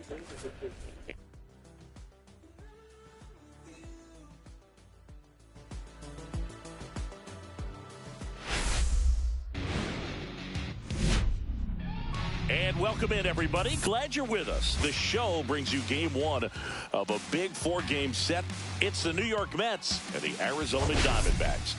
And welcome in, everybody. Glad you're with us. The show brings you game one of a big four-game set. It's the New York Mets and the Arizona Diamondbacks.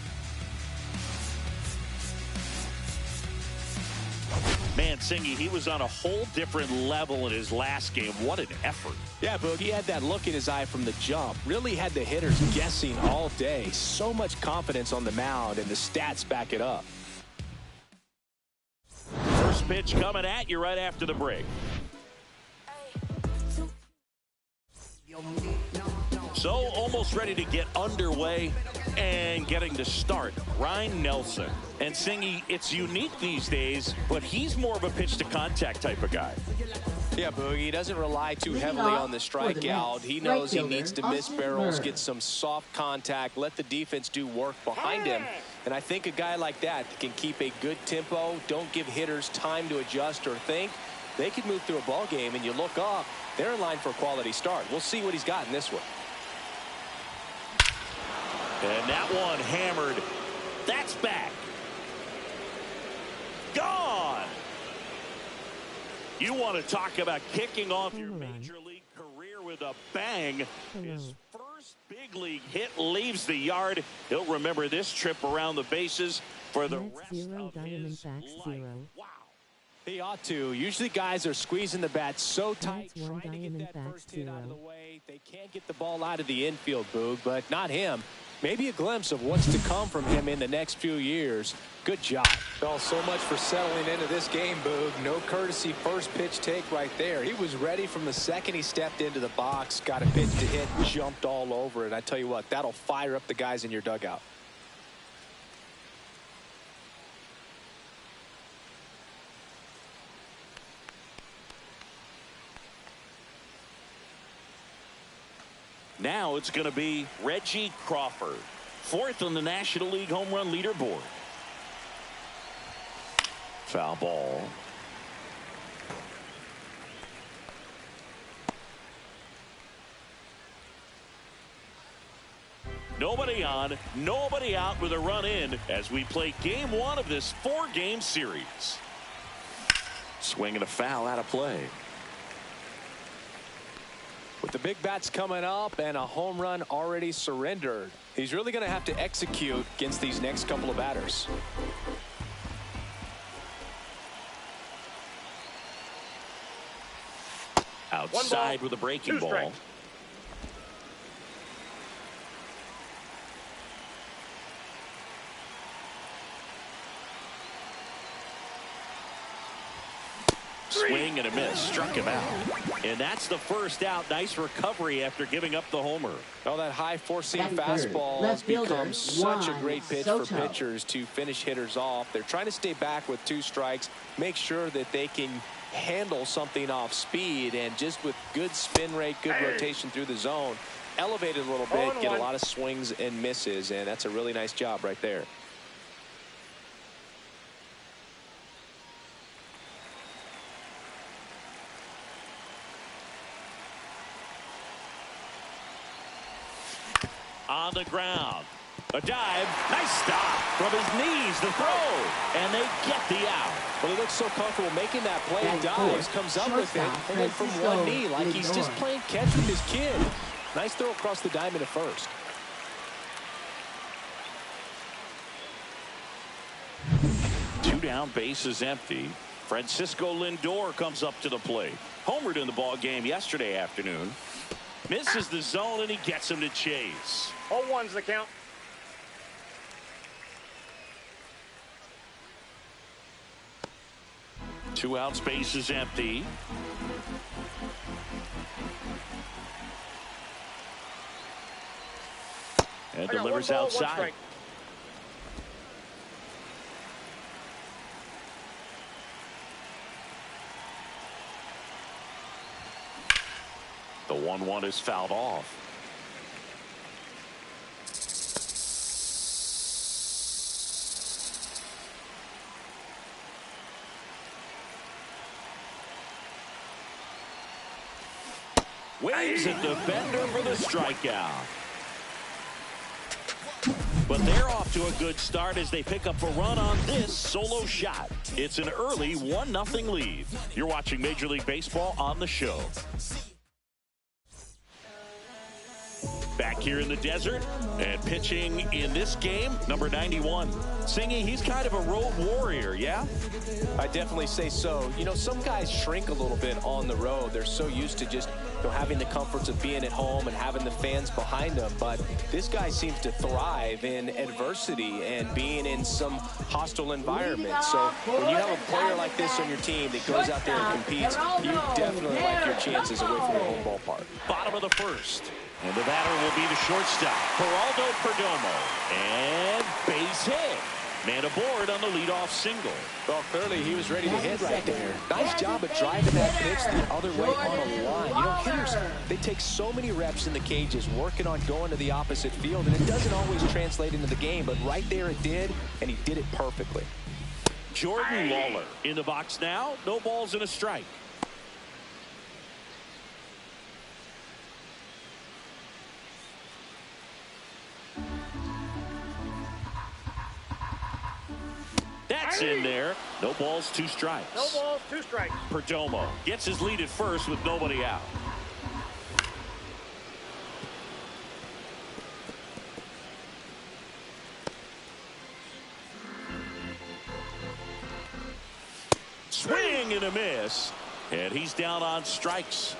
Man, Singy, he was on a whole different level in his last game. What an effort. Yeah, Boog, he had that look in his eye from the jump. Really had the hitters guessing all day. So much confidence on the mound, and the stats back it up. First pitch coming at you right after the break. So almost ready to get underway and getting to start. Ryan Nelson. And Singy, it's unique these days, but he's more of a pitch to contact type of guy. Yeah, Boog, he doesn't rely too heavily on the strikeout. He knows he needs to miss barrels, get some soft contact, let the defense do work behind him. And I think a guy like that can keep a good tempo, don't give hitters time to adjust or think. They could move through a ball game, and you look up, they're in line for a quality start. We'll see what he's got in this one. And that one hammered. That's back. Gone. You want to talk about kicking off your major league career with a bang. His first big league hit leaves the yard. He'll remember this trip around the bases for the rest of his life. Wow. He ought to. Usually guys are squeezing the bat so tight, trying to get that first hit out of the way. They can't get the ball out of the infield, Boog, but not him. Maybe a glimpse of what's to come from him in the next few years. Good job. Well, so much for settling into this game, Boog. No courtesy first pitch take right there. He was ready from the second he stepped into the box, got a pitch to hit, jumped all over it. I tell you what, that'll fire up the guys in your dugout. Now it's going to be Reggie Crawford, fourth on the National League home run leaderboard. Foul ball. Nobody on, nobody out with a run in as we play game one of this four-game series. Swinging a foul out of play. With the big bats coming up and a home run already surrendered, he's really going to have to execute against these next couple of batters. Outside with a breaking ball. Swing and a miss. Struck him out. And that's the first out. Nice recovery after giving up the homer. Well, that high four-seam fastball has become such a great pitch for pitchers to finish hitters off. They're trying to stay back with two strikes, make sure that they can handle something off speed, and just with good spin rate, good rotation through the zone, elevate it a little bit, get a lot of swings and misses, and that's a really nice job right there. On the ground. A dive. Nice stop from his knees. The throw. And they get the out. Well, he looks so comfortable making that play. Dives, comes up with it, and then from one knee, like he's just playing catch with his kid. Nice throw across the diamond at first. Two down, bases empty. Francisco Lindor comes up to the plate. Homered in the ball game yesterday afternoon. Misses the zone, and he gets him to chase. 0-1's the count. Two outs, bases empty. And delivers outside. The 1-1 is fouled off. Waves a defender for the strikeout. But they're off to a good start as they pick up a run on this solo shot. It's an early 1-0 lead. You're watching Major League Baseball on the show. Back here in the desert and pitching in this game, number 91. Singy, he's kind of a road warrior, yeah? I definitely say so. You know, some guys shrink a little bit on the road. They're so used to just having the comforts of being at home and having the fans behind them. But this guy seems to thrive in adversity and being in some hostile environment. So when you have a player like this on your team that goes out there and competes, you definitely like your chances away from your home ballpark. Bottom of the first. And the batter will be the shortstop, Geraldo Perdomo. And base hit. Man aboard on the leadoff single. Well, clearly he was ready to hit right there. Nice job of driving that pitch the other way on a line. You know, hitters, they take so many reps in the cages working on going to the opposite field, and it doesn't always translate into the game, but right there it did, and he did it perfectly. Jordan Lawler in the box now. No balls and a strike. That's in there. No balls, 2 strikes. No balls, 2 strikes. Perdomo gets his lead at first with nobody out. Swing and a miss. And he's down on strikes.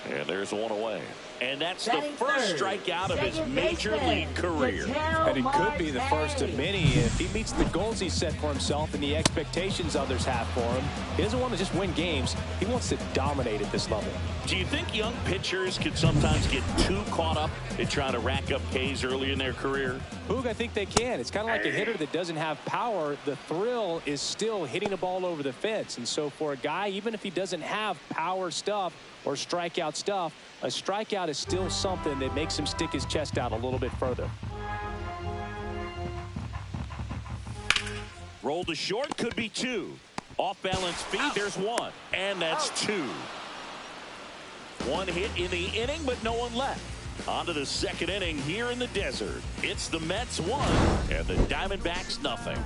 And there's one away. And that's the first strikeout of his major league career. And it could be the first of many if he meets the goals he set for himself and the expectations others have for him. He doesn't want to just win games. He wants to dominate at this level. Do you think young pitchers can sometimes get too caught up in trying to rack up Ks early in their career? Boog, I think they can. It's kind of like a hitter that doesn't have power. The thrill is still hitting a ball over the fence. And so for a guy, even if he doesn't have power stuff or strikeout stuff, a strikeout is still something that makes him stick his chest out a little bit further. Roll to short, could be 2. Off balance feed, there's 1. And that's 2. 1 hit in the inning, but no one left. On to the second inning here in the desert. It's the Mets 1 and the Diamondbacks nothing.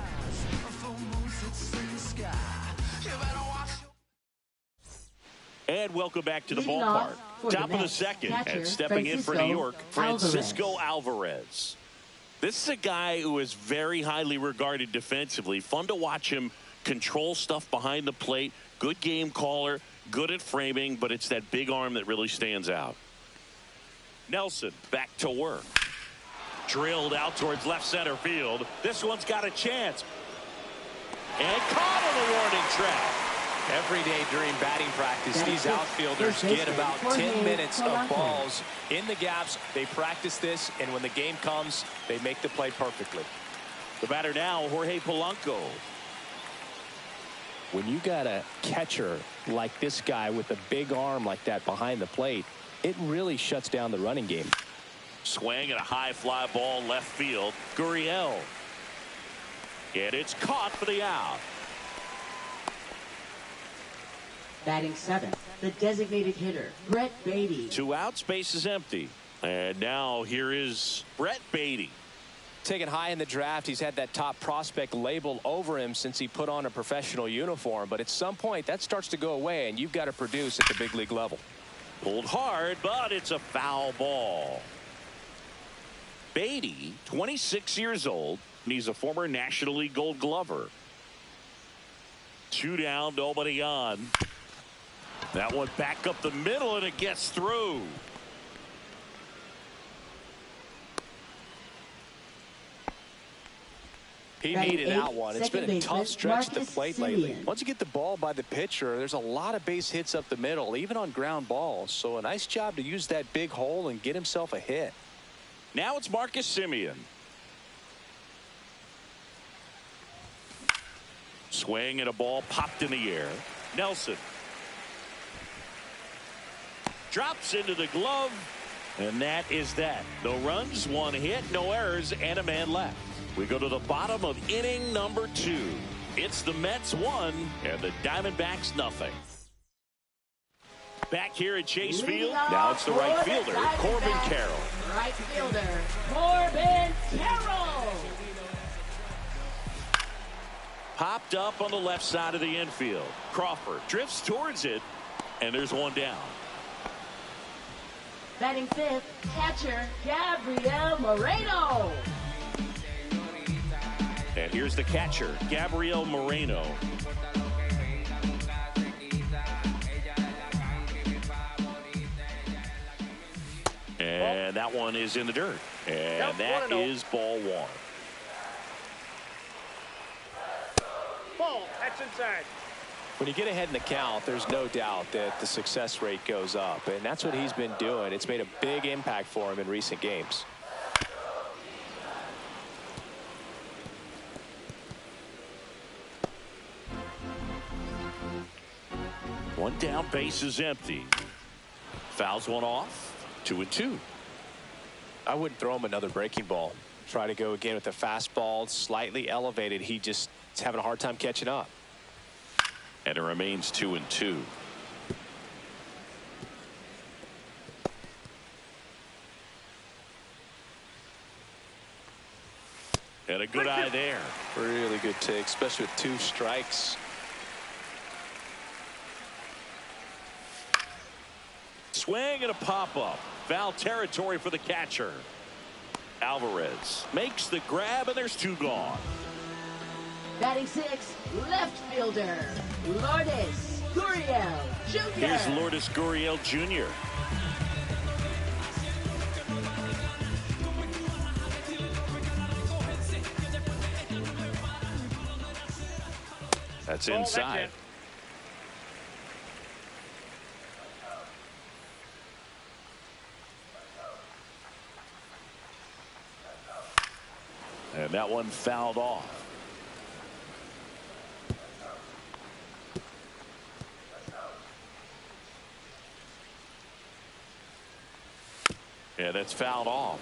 And welcome back to the ballpark. Top of the second, and stepping in for New York, Francisco Alvarez. This is a guy who is very highly regarded defensively. Fun to watch him control stuff behind the plate. Good game caller, good at framing, but it's that big arm that really stands out. Nelson back to work. Drilled out towards left center field. This one's got a chance. And caught on the warning track. Every day during batting practice, these outfielders get about 10 minutes of balls in the gaps. They practice this, and when the game comes, they make the play perfectly. The batter now, Jorge Polanco. When you got a catcher like this guy with a big arm like that behind the plate, it really shuts down the running game. Swing and a high fly ball left field. Gurriel. And it's caught for the out. Batting 7th, the designated hitter, Brett Baty. 2 outs, base is empty. And now here is Brett Baty. Taken high in the draft, he's had that top prospect label over him since he put on a professional uniform. But at some point, that starts to go away, and you've got to produce at the big league level. Pulled hard, but it's a foul ball. Baty, 26 years old, and he's a former National League Gold Glover. 2 down, nobody on. That one back up the middle, and it gets through. He needed that one. It's been a tough stretch at the plate lately. Once you get the ball by the pitcher, there's a lot of base hits up the middle, even on ground balls. So a nice job to use that big hole and get himself a hit. Now it's Marcus Semien. Swing and a ball popped in the air. Nelson. Drops into the glove. And that is that. No runs, 1 hit, no errors, and a man left. We go to the bottom of inning number 2. It's the Mets 1 and the Diamondbacks nothing. Back here at Chase Leading Field, off now it's the right for fielder, Diamondbacks. Corbin Carroll. Right fielder, Corbin Carroll. Popped up on the left side of the infield. Crawford drifts towards it, and there's one down. Batting fifth, catcher Gabriel Moreno. And here's the catcher, Gabriel Moreno. And that one is in the dirt. And that is ball one. Ball, that's inside. When you get ahead in the count, there's no doubt that the success rate goes up, and that's what he's been doing. It's made a big impact for him in recent games. One down, base is empty. Fouls one off. 2-2. I wouldn't throw him another breaking ball. Try to go again with the fastball, slightly elevated. He just is having a hard time catching up. And it remains 2-2. And a good eye there. Really good take, especially with 2 strikes. Swing and a pop-up. Foul territory for the catcher. Alvarez makes the grab, and there's 2 gone. Batting sixth, left fielder Lourdes Gurriel Jr. Here's Lourdes Gurriel Jr. That's inside. And that one fouled off. Yeah, that's fouled off.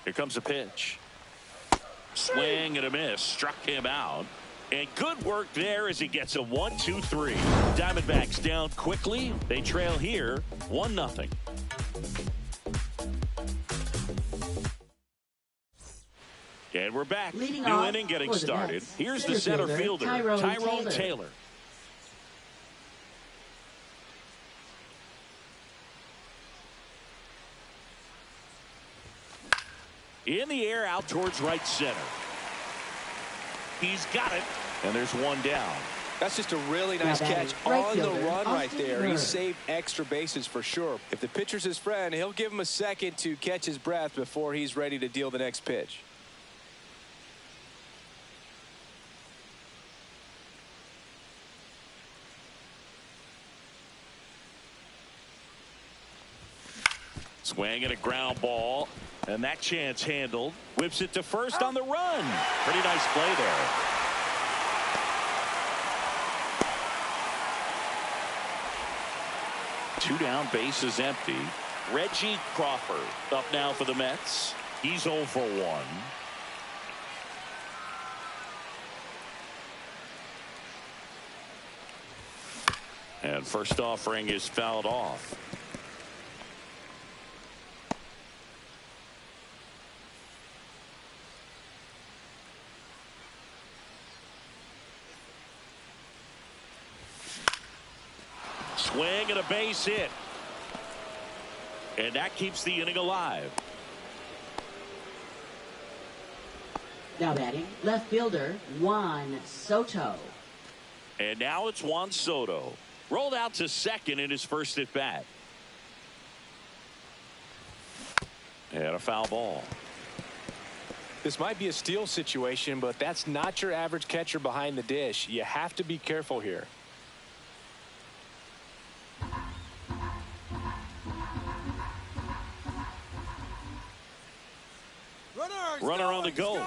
Here comes a pitch. Swing and a miss. Struck him out. And good work there as he gets a 1-2-3. Diamondbacks down quickly. They trail here 1-0. And we're back. Leading New off inning getting for the started. Mets, Here's the center fielder, Tyrone Taylor. In the air out towards right center. He's got it. And there's one down. That's just a really nice catch on the run right there. He saved extra bases for sure. If the pitcher's his friend, he'll give him a second to catch his breath before he's ready to deal the next pitch. Swing and a ground ball. And that chance handled. Whips it to first on the run. Pretty nice play there. Two down, base is empty. Reggie Crawford up now for the Mets. He's 0 for 1. And first offering is fouled off. Swing and a base hit. And that keeps the inning alive. Now batting, left fielder Juan Soto. And now it's Juan Soto. Rolled out to second in his first at bat. And a foul ball. This might be a steal situation, but that's not your average catcher behind the dish. You have to be careful here. Runner on the go.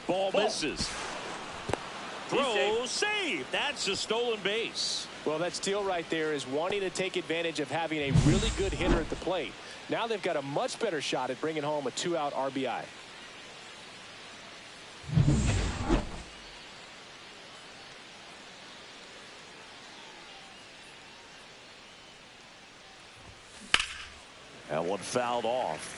Ball misses. Throw, save. That's a stolen base. Well, that steal right there is wanting to take advantage of having a really good hitter at the plate. Now they've got a much better shot at bringing home a 2-out RBI. one fouled off.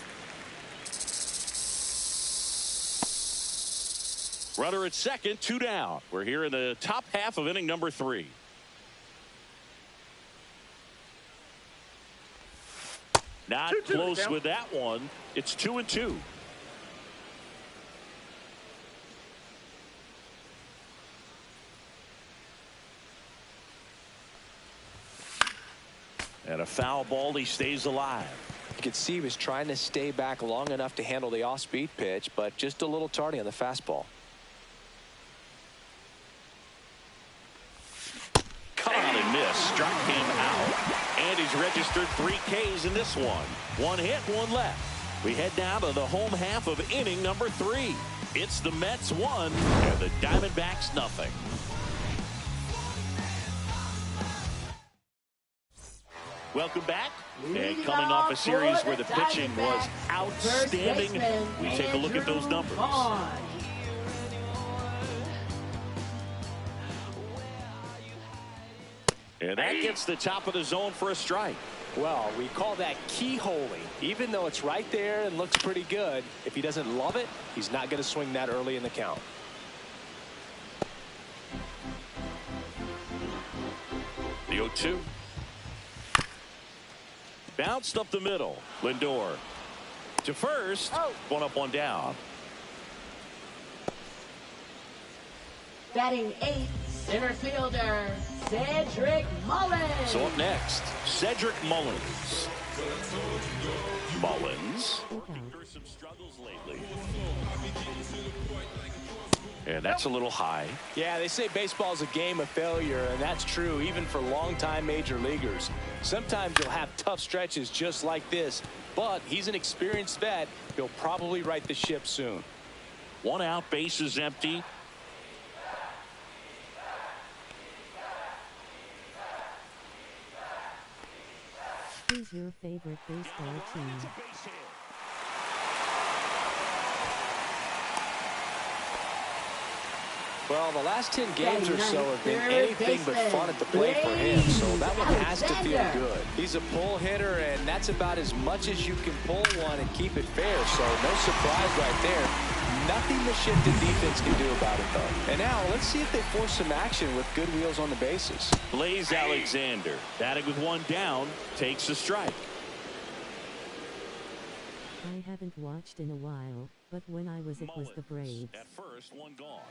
Runner at second, 2 down. We're here in the top half of inning number 3. Not close with that one. It's 2-2. And a foul ball. He stays alive. You could see he was trying to stay back long enough to handle the off-speed pitch, but just a little tardy on the fastball. Caught and missed. Struck him out. And he's registered 3 Ks in this one. 1 hit, 1 left. We head down to the home half of inning number 3. It's the Mets 1 and the Diamondbacks nothing. Welcome back. And coming off a series where the pitching was outstanding, we take a look at those numbers. And that gets the top of the zone for a strike. Well, we call that keyholing. Even though it's right there and looks pretty good, if he doesn't love it, he's not going to swing that early in the count. The 0-2. Bounced up the middle. Lindor to first. 1 up, 1 down. Batting 8th, center fielder, Cedric Mullins. So up next, Cedric Mullins. Mullins. Some struggles lately. And that's a little high. Yeah, they say baseball is a game of failure, and that's true even for longtime major leaguers. Sometimes you'll have tough stretches just like this, but he's an experienced vet. He'll probably right the ship soon. 1 out, base is empty. Who's your favorite baseball team? Well, the last 10 games or so have been anything but fun at the plate for him, so that one has to feel good. He's a pull hitter, and that's about as much as you can pull one and keep it fair, so no surprise right there. Nothing the shifted defense can do about it, though. And now, let's see if they force some action with good wheels on the bases. Blaze Alexander, batting with 1 down, takes a strike. I haven't watched in a while, but when I was, it was the Braves. At first, 1 gone.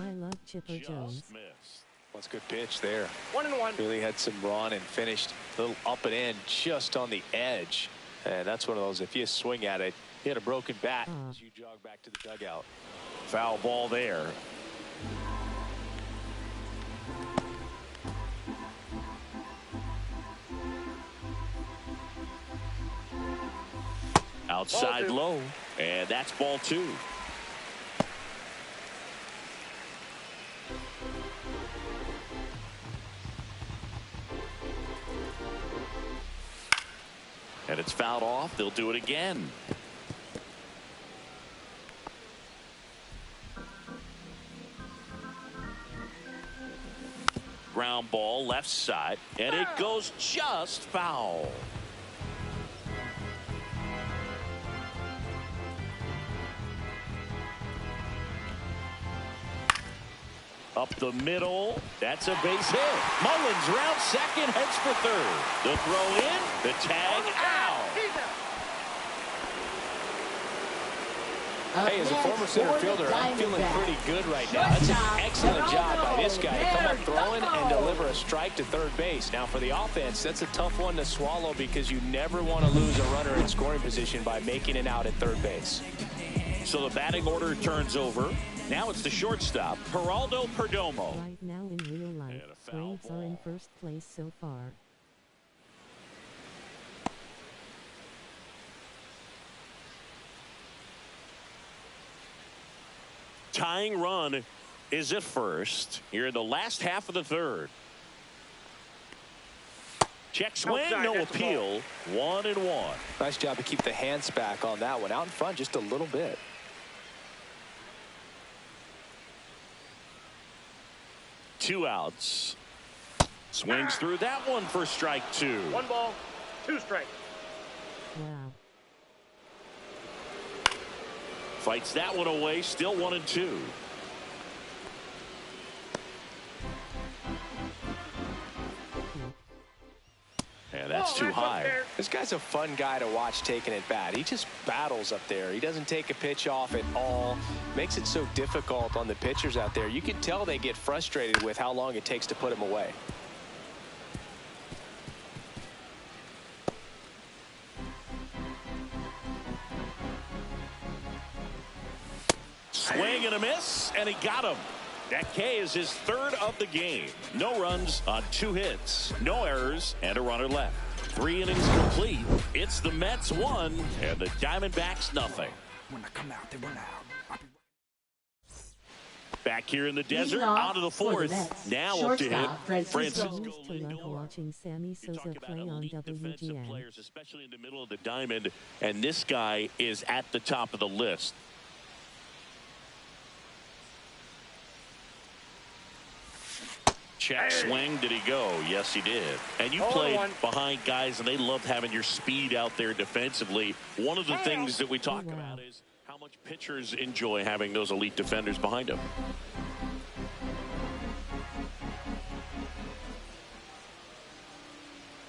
I love Chipper Jones. Missed. That's a good pitch there. 1-1. Really had some run and finished a little up and in just on the edge. And that's one of those, if you swing at it, hit a broken bat as you jog back to the dugout. Foul ball there. Outside low, and that's ball 2. And it's fouled off. They'll do it again. Ground ball left side, and it goes just foul. Up the middle. That's a base hit. Mullins round second, heads for third. The throw in, the tag out. Hey, as a former center fielder, I'm feeling pretty good right now. That's an excellent job by this guy to come up throwing and deliver a strike to third base. Now, for the offense, that's a tough one to swallow because you never want to lose a runner in scoring position by making it out at third base. So the batting order turns over. Now it's the shortstop, Geraldo Perdomo. Right now in real life, Braves are in first place so far. Tying run is at first here in the last half of the third. Check swing, no appeal. 1-1. Nice job to keep the hands back on that one. Out in front just a little bit. Two outs. Swings through that one for strike 2. 1 ball, 2 strikes. Wow. Fights that one away, still 1-2. And that's too high. This guy's a fun guy to watch taking at bat. He just battles up there. He doesn't take a pitch off at all. Makes it so difficult on the pitchers out there. You can tell they get frustrated with how long it takes to put him away. Swing and a miss, and he got him. That K is his 3rd of the game. No runs on 2 hits, no errors, and a runner left. 3 innings complete. It's the Mets 1 and the Diamondbacks nothing. When I come out, they run out. Back here in the desert, out of the 4th. Now up to him, Francisco I used to love watching Sammy Sosa play on WGN. Players, especially in the middle of the diamond, and this guy is at the top of the list. Check swing. Did he go? Yes, he did. And you played behind guys, and they loved having your speed out there defensively. One of the things that we talk about is how much pitchers enjoy having those elite defenders behind them.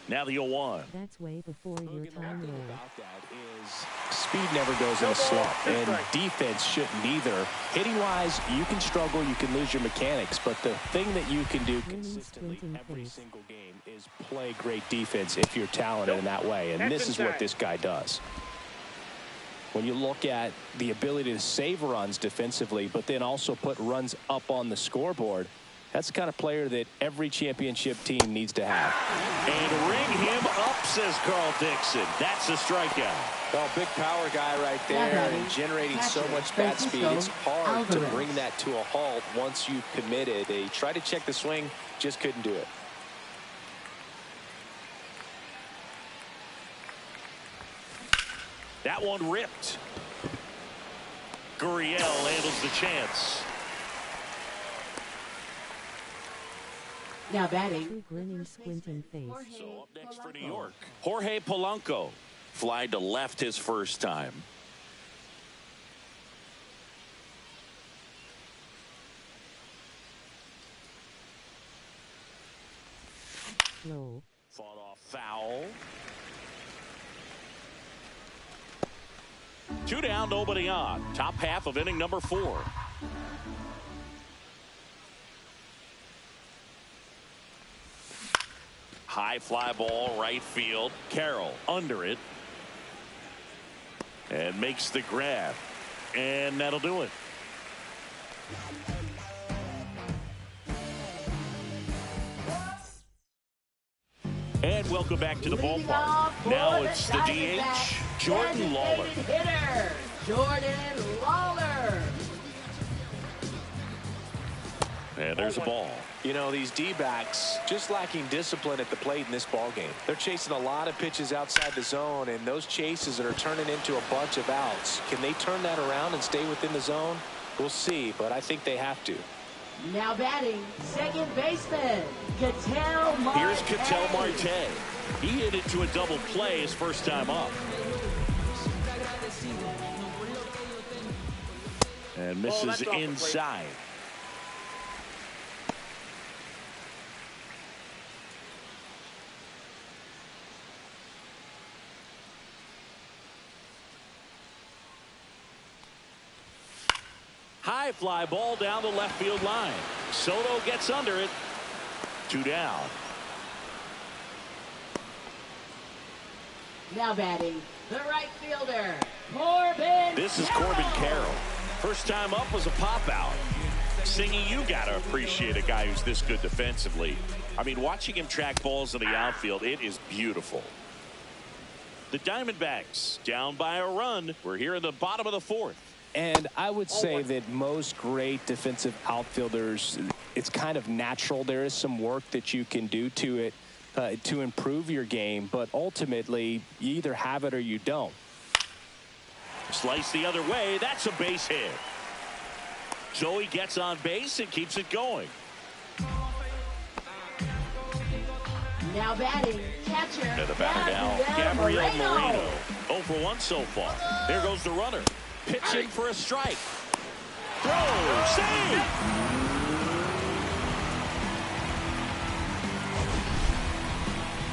Now the 0-1. That's way before your time, Lord. About that is speed never goes in a slump, and defense shouldn't either. Hitting-wise, you can struggle, you can lose your mechanics, but the thing that you can do consistently every single game is play great defense if you're talented in that way, and this is what this guy does. When you look at the ability to save runs defensively, but then also put runs up on the scoreboard, that's the kind of player that every championship team needs to have. And ring him up, says Carl Dixon. That's a strikeout. Well, big power guy right there, and generating so much bat speed. It's hard to bring that to a halt once you've committed. They tried to check the swing, just couldn't do it. That one ripped. Gurriel handles the chance. Now batting. Grinning, squinting face. So up next for New York, Jorge Polanco. Fly to left his first time. Low. Fought off foul. 2 down, nobody on. Top half of inning number 4. High fly ball, right field. Carroll under it. And makes the grab. And that'll do it. And welcome back to the ballpark. Now it's the DH, Jordan Lawler. Hitter, Jordan Lawler. And there's a ball. You know, these D-backs just lacking discipline at the plate in this ballgame. They're chasing a lot of pitches outside the zone, and those chases that are turning into a bunch of outs. Can they turn that around and stay within the zone? We'll see, but I think they have to. Now batting, second baseman, Ketel Marte. Here's Ketel Marte. He hit it to a double play his first time up. And misses inside. High fly ball down the left field line. Soto gets under it. 2 down. Now batting, the right fielder, Corbin. This is Corbin Carroll. First time up was a pop out. Singy, you got to appreciate a guy who's this good defensively. I mean, watching him track balls in the outfield, it is beautiful. The Diamondbacks down by a run. We're here in the bottom of the 4th. And I would say that most great defensive outfielders, it's kind of natural. There is some work that you can do to it to improve your game, but ultimately you either have it or you don't. Slice the other way. That's a base hit. So he gets on base and keeps it going. Now batting, catcher. And the batter now, Gabriel Moreno. 0 for 1 so far. There goes the runner. Pitching for a strike. Throw, save!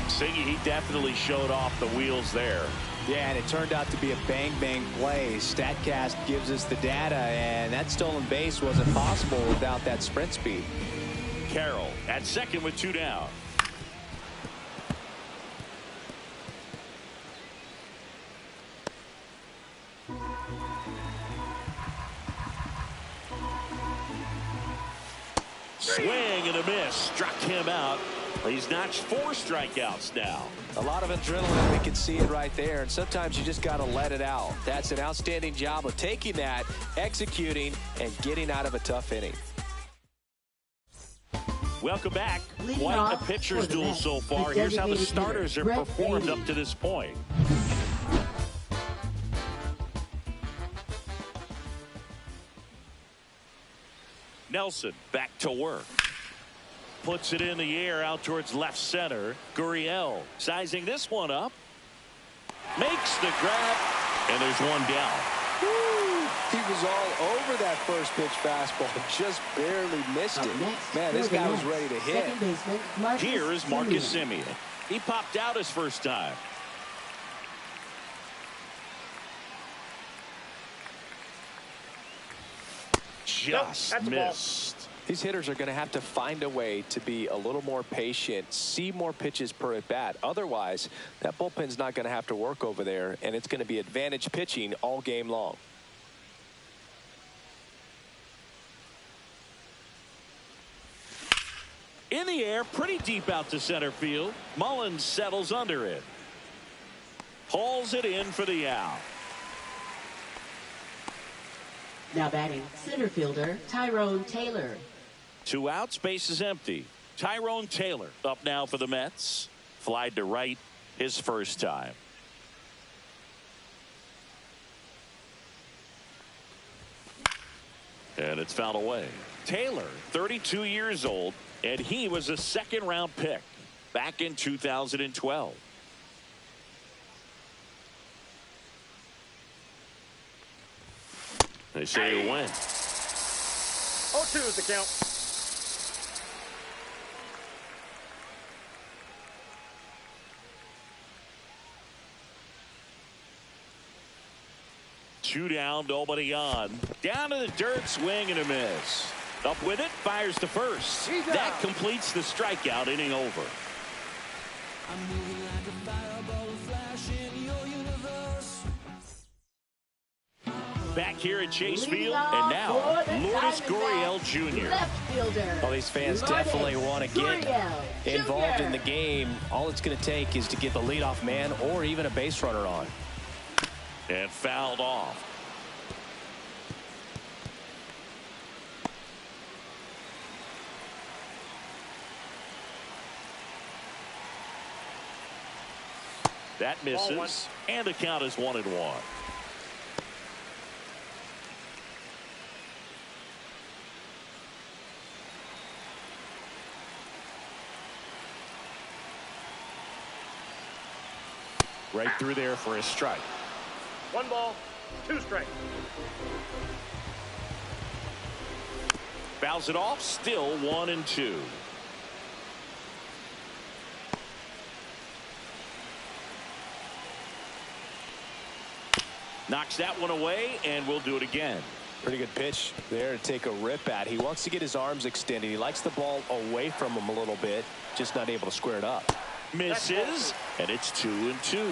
Siggy, he definitely showed off the wheels there. Yeah, and it turned out to be a bang-bang play. StatCast gives us the data, and that stolen base wasn't possible without that sprint speed. Carroll at second with 2 down. Swing and a miss. Struck him out. He's notched 4 strikeouts now. A lot of adrenaline. We can see it right there. And sometimes you just got to let it out. That's an outstanding job of taking that, executing, and getting out of a tough inning. Welcome back. Leading Quite off a pitcher's for the duel Mets, so far. the Here's how the designated starters hitter, have Brett performed Baty. up to this point. Nelson back to work. Puts it in the air out towards left center. Gurriel sizing this one up. Makes the grab. And there's one down. Woo! He was all over that first pitch fastball. Just barely missed it. Man, this guy was ready to hit. Second baseman, Marcus Here is Marcus Semien. Semien. He popped out his first time. Just Nope, that's a ball. missed. These hitters are going to have to find a way to be a little more patient, see more pitches per at bat. Otherwise, that bullpen's not going to have to work over there, and it's going to be advantage pitching all game long. In the air, pretty deep out to center field. Mullins settles under it. Hauls it in for the out. Now batting, center fielder, Tyrone Taylor. 2 outs, base is empty. Tyrone Taylor up now for the Mets. Flied to right his first time. And it's fouled away. Taylor, 32 years old, and he was a 2nd-round pick back in 2012. They say he'll win. 0-2 is the count. Two down, nobody on. Down to the dirt, swing and a miss. Up with it, fires to first. That completes the strikeout, inning over. Back here at Chase Field, and now Lourdes Gurriel Jr. Left fielder. Well, these fans definitely want to get Gurriel involved Jr. in the game. All it's going to take is to get the leadoff man or even a base runner on. And fouled off. That misses, and the count is 1-1. Right through there for a strike. 1 ball, 2 strikes. Fouls it off, still 1-2. Knocks that one away, and we'll do it again. Pretty good pitch there to take a rip at. He wants to get his arms extended. He likes the ball away from him a little bit, just not able to square it up. Misses, and it's 2-2.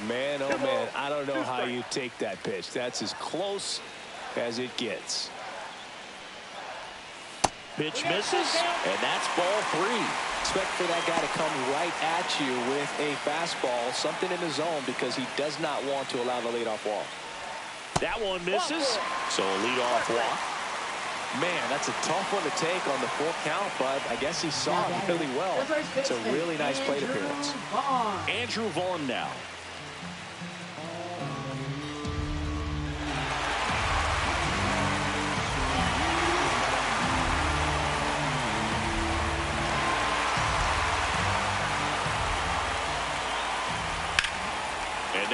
Man, oh man, I don't know how you take that pitch. That's as close as it gets. Pitch misses, and that's ball 3. Expect for that guy to come right at you with a fastball, something in the zone, because he does not want to allow the leadoff walk. That one misses, so a leadoff walk. Man, that's a tough one to take on the full count, but I guess he saw it really well. It's a really nice plate appearance. Andrew Vaughn now.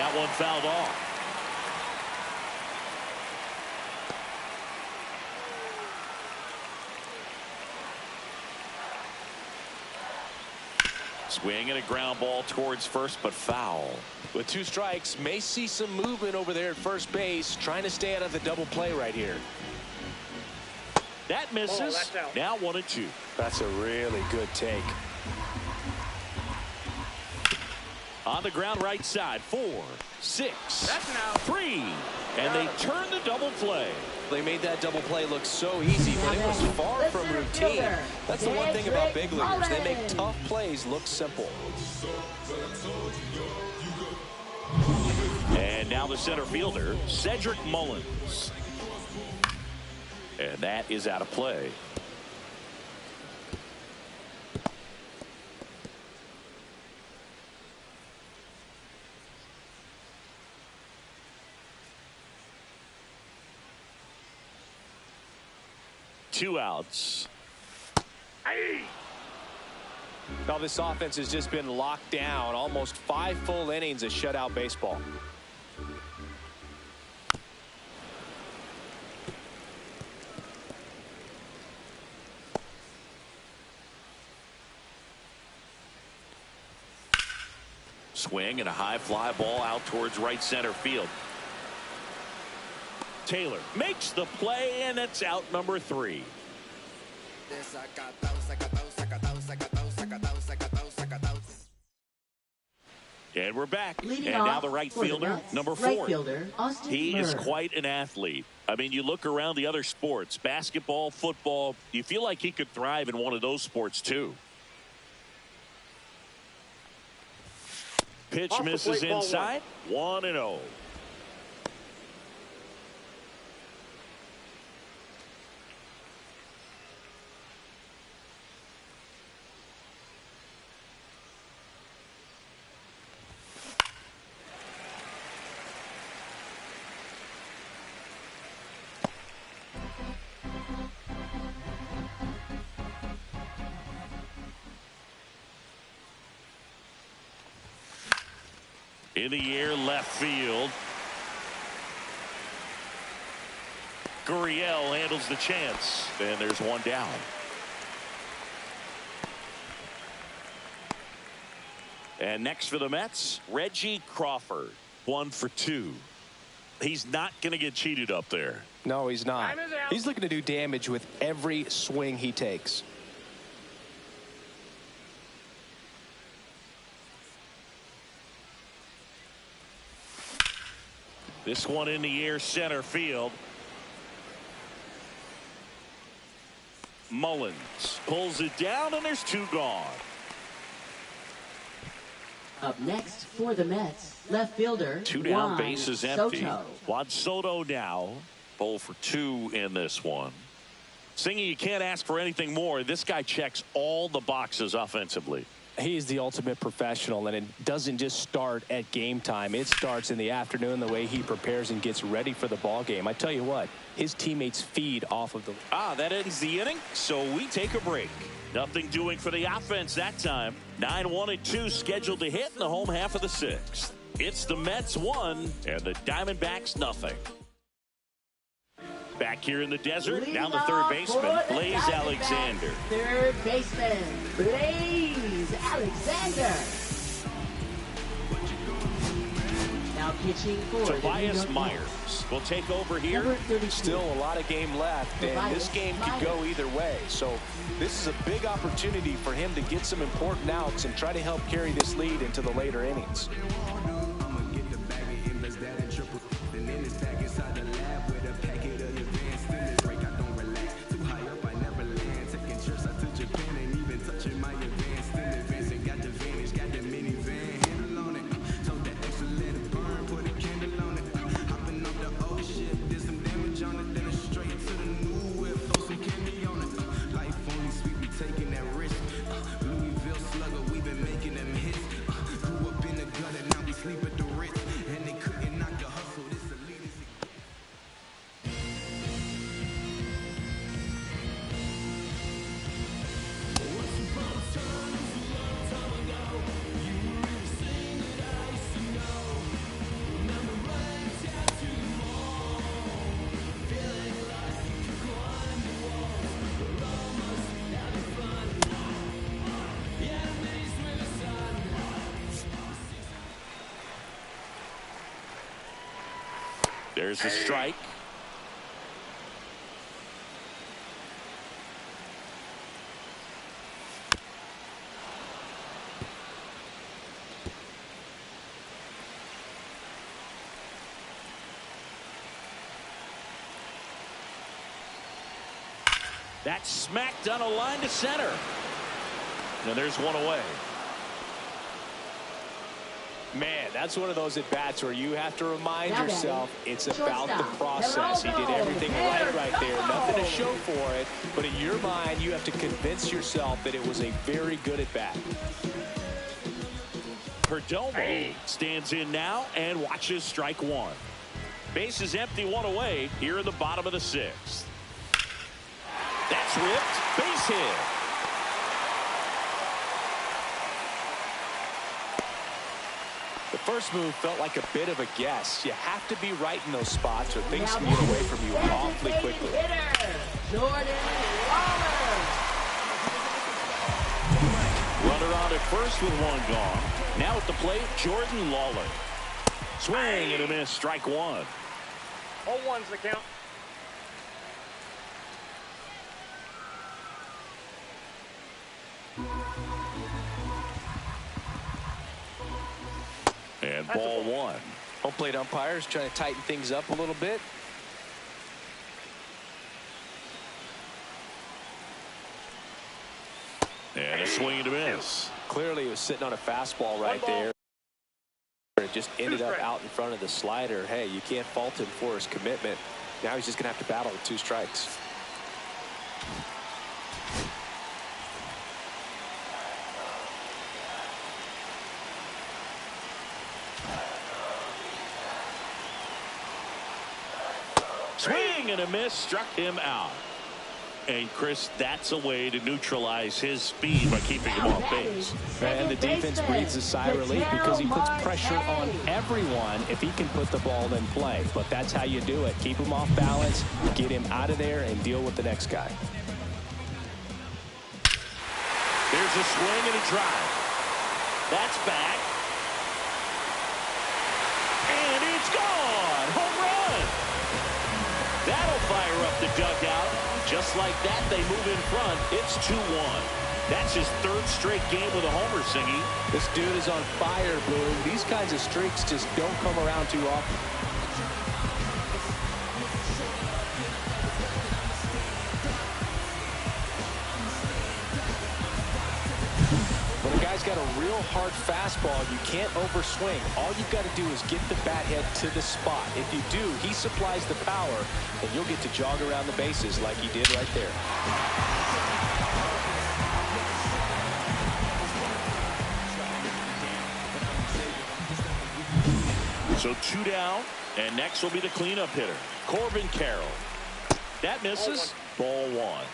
that one fouled off. Swing and a ground ball towards first, but foul. With 2 strikes, may see some movement over there at first base, trying to stay out of the double play right here. That misses. that's out. Now 1-2. That's a really good take. On the ground right side, 4, 6, That's an out. 3, and they turn the double play. They made that double play look so easy, but it was far from routine. That's the one thing about big leaguers. They make tough plays look simple. And now the center fielder, Cedric Mullins. And that is out of play. Two outs. Now this offense has just been locked down. Almost 5 full innings of shutout baseball. Swing and a high fly ball out towards right center field. Taylor makes the play, and it's out number 3. And we're back. Leading and now off the right for the fielder, Mets, number 4. right fielder, Austin He is Murr. quite an athlete. I mean, you look around the other sports, basketball, football, you feel like he could thrive in one of those sports too. Pitch Off the misses plate, ball inside. 1-0. In the air, left field. Gurriel handles the chance, and there's one down. And next for the Mets, Reggie Crawford, 1 for 2. He's not going to get cheated up there. No, he's not. Time is out. He's looking to do damage with every swing he takes. This one in the air, center field. Mullins pulls it down, and there's 2 gone. Up next for the Mets, left fielder, 2 down, Juan bases empty. Soto. Juan Soto now, 0 for 2 in this one. Singy, you can't ask for anything more. This guy checks all the boxes offensively. He's the ultimate professional, and it doesn't just start at game time. It starts in the afternoon, the way he prepares and gets ready for the ball game. I tell you what, his teammates feed off of the... That ends the inning, so we take a break. Nothing doing for the offense that time. 9-1-2 scheduled to hit in the home half of the 6th. It's the Mets 1 and the Diamondbacks nothing. Back here in the desert, Leading now the third off baseman, for the Blaze Diamondbacks, Alexander. Third baseman, Blaze Alexander. Now pitching for the New Tobias York Myers Mets. will take over here. Number 32. Still a lot of game left, and this game could go either way. So this is a big opportunity for him to get some important outs and try to help carry this lead into the later innings. There's a strike. That's smacked on a line to center. And there's one away. Man, that's one of those at-bats where you have to remind yourself it's about the process. He did everything right there. Nothing to show for it. But in your mind, you have to convince yourself that it was a very good at-bat. Perdomo stands in now and watches strike one. Base is empty, one away here in the bottom of the sixth. That's ripped. Base hit. The first move felt like a bit of a guess. You have to be right in those spots or things can get away from you awfully quickly. Runner on at first with one gone. Now at the plate, Jordan Lawler. Swing and a miss, strike one. 0-1's the count. And ball one. Home plate umpires trying to tighten things up a little bit. And a swing and a miss. Clearly he was sitting on a fastball right there. It just ended up out in front of the slider. Hey, you can't fault him for his commitment. Now he's just going to have to battle with 2 strikes. Swing and a miss, struck him out. And Chris, that's a way to neutralize his speed by keeping him off base. And the defense breathes a sigh of relief because he puts pressure on everyone if he can put the ball in play. But that's how you do it. Keep him off balance, get him out of there, and deal with the next guy. There's a swing and a drive. That's back. And it's gone. Home run. That'll fire up the dugout. Just like that, they move in front. It's 2-1. That's his 3rd straight game with a homer, Singy. This dude is on fire, Boone. These kinds of streaks just don't come around too often. When a guy's got a real hard fastball, you can't overswing. All you've got to do is get the bat head to the spot. If you do, he supplies the power, and you'll get to jog around the bases like he did right there. So 2 down, and next will be the cleanup hitter, Corbin Carroll. That misses. Ball one.